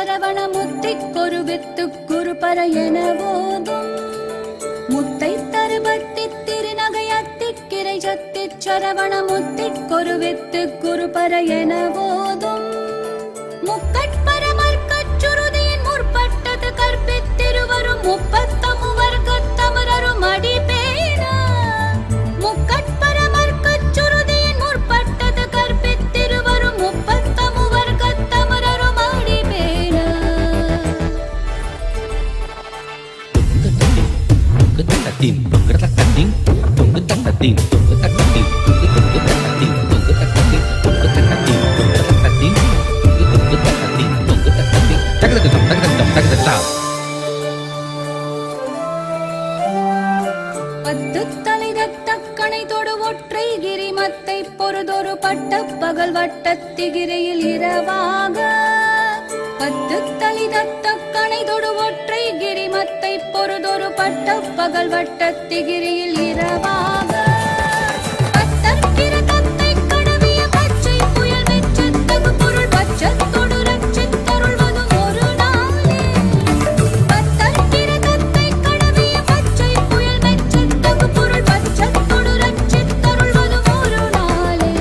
Saravana முத்திக்கொரு with குருபர என போதும் முத்தை தருபத்தி திருநகை அத்திக்கிரை சத்தி சரவண முத்திக்கொரு வித்து குருபர என போதும் முக்கட்பரமர்க்கச் சுருதியின் முற்பட்டது கற்பித்திருவரும் முப்பத்தமு வர்க்கத்தமரரும் அடிபேன முக்கட்பரமர்க்கச் சுருதியின் முற்பட்டது கற்பித்திருவரும் முப்பத்தமு வர்க்கத்தமரரும் அடிபேன பத்து தலைதத்தக்கணை தொடு ஒற்றை கிரிமத்தை பொறுதொரு பட்ட பகல் வட்டத்திகிரியில் இரவாக பத்து தலைதத்தக்கணை தொடு ஒற்றை கிரிமத்தை பொறுதொரு பட்ட பகல் வட்டத்திகிரியில் இரவாக பத்தற்கிற தத்தை கடவிய பச்சை புயல் வெச்சத்தகு பொருள் பச்சத்தொடு ரட்சித்தருள்வதும் ஒரு நாளே பத்தற்கிற தத்தை கடவிய பச்சை புயல் வெச்சத்தகு பொருள் பச்சத்தொடு ரட்சித்தருள்வதும் ஒரு நாளே